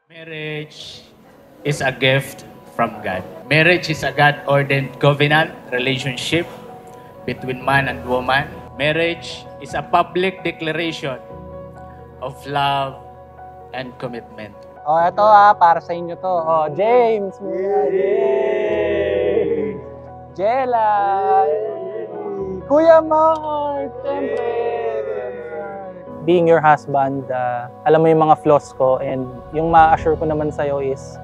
Marriage is a gift from God. Marriage is a God-ordained covenant relationship between man and woman. Marriage is a public declaration of love and commitment. Oh, ito para sa inyo to. Oh, James! James! Jella! Kuya Mark! Siyempre! Being your husband, alam mo yung mga flaws ko, and yung ma-assure ko naman sa'yo is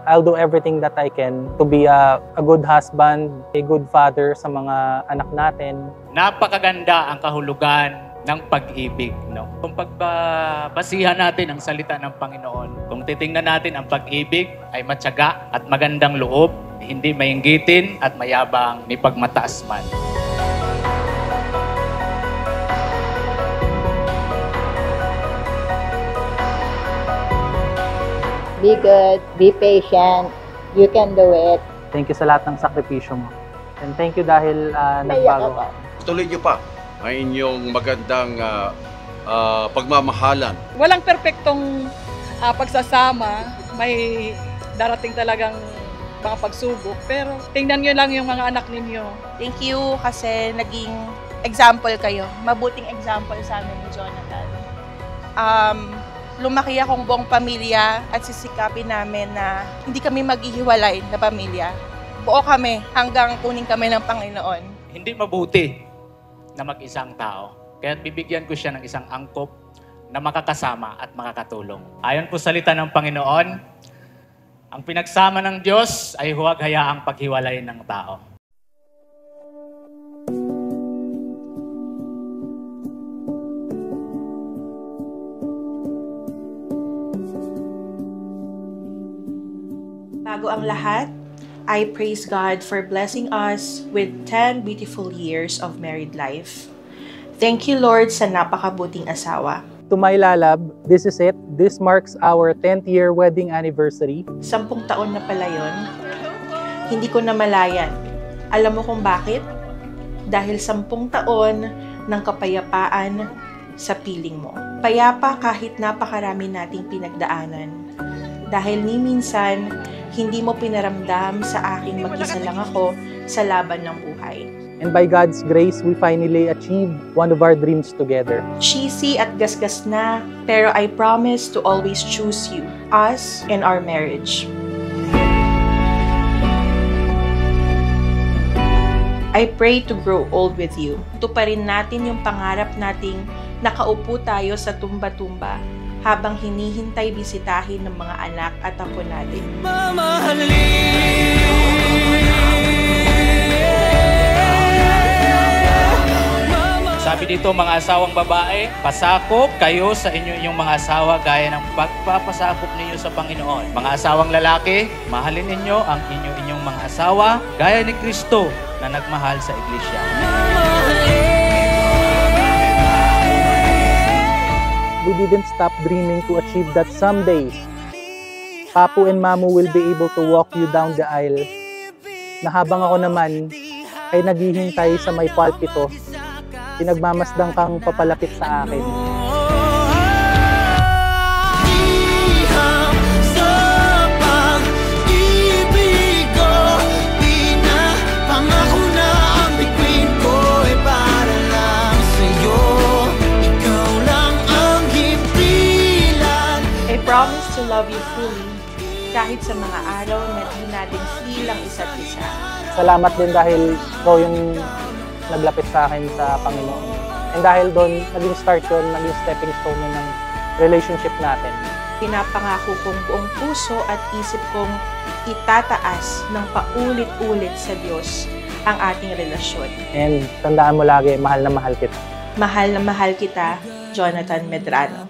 I'll do everything that I can to be a good husband, a good father sa mga anak natin. Napakaganda ang kahulugan ng pag-ibig. No? Kung pagbabasihan natin ang salita ng Panginoon, kung titingnan natin ang pag-ibig ay matyaga at magandang loob, hindi mainggitin at mayabang ni pagmataas man. Be good, be patient, you can do it. Thank you sa lahat ng sakripisyo mo. And thank you dahil Naiyak nagbago. ako. Tuloy niyo pa ang inyong magandang pagmamahalan. Walang perpektong pagsasama. May darating talagang mga pagsubok. Pero tingnan nyo lang yung mga anak ninyo. Thank you kasi naging example kayo. Mabuting example sa amin ni Jonathan. Lumaki akong buong pamilya at sisikapin namin na hindi kami maghihiwalay na pamilya. Buo kami hanggang kunin kami ng Panginoon. Hindi mabuti na mag-isang tao. Kaya bibigyan ko siya ng isang angkop na makakasama at makakatulong. Ayon po salita ng Panginoon, ang pinagsama ng Diyos ay huwag hayaang paghiwalay ng tao. Bago ang lahat, I praise God for blessing us with 10 beautiful years of married life. Thank you, Lord, sa napakabuting asawa. To my lalab, this is it. This marks our 10th year wedding anniversary. 10 taon na pala yun. Hindi ko na malayan. Alam mo kung bakit? Dahil 10 taon ng kapayapaan sa piling mo. Payapa kahit napakarami nating pinagdaanan. Dahil ni minsan, hindi mo pinaramdam sa aking mag-isa lang ako sa laban ng buhay. And by God's grace, we finally achieved one of our dreams together. Cheesy at gasgas na, pero I promise to always choose you, us, and our marriage. I pray to grow old with you. Tuparin natin yung pangarap nating nakaupo tayo sa tumba-tumba habang hinihintay bisitahin ng mga anak at apo natin. Sabi dito mga asawang babae, pasakop kayo sa inyong mga asawa gaya ng pagpapasakop ninyo sa Panginoon. Mga asawang lalaki, mahalin ninyo ang inyong mga asawa gaya ni Kristo na nagmahal sa iglesia. We didn't stop dreaming to achieve that someday. Papu and Mamu will be able to walk you down the aisle. Na habang ako naman ay naghihintay sa may pulpito, pinagmamasdang kang papalapit sa akin. I promise to love you fully kahit sa mga araw na di natin feel ang isa't isa. Salamat din dahil ikaw yung naglapit sa akin sa Panginoon. And dahil doon, naging start yun, naging stepping stone yun ng relationship natin. Pinapangako kong buong puso at isip kong itataas ng paulit-ulit sa Diyos ang ating relasyon. And tandaan mo lagi, mahal na mahal kita. Mahal na mahal kita, Jonathan Medrano.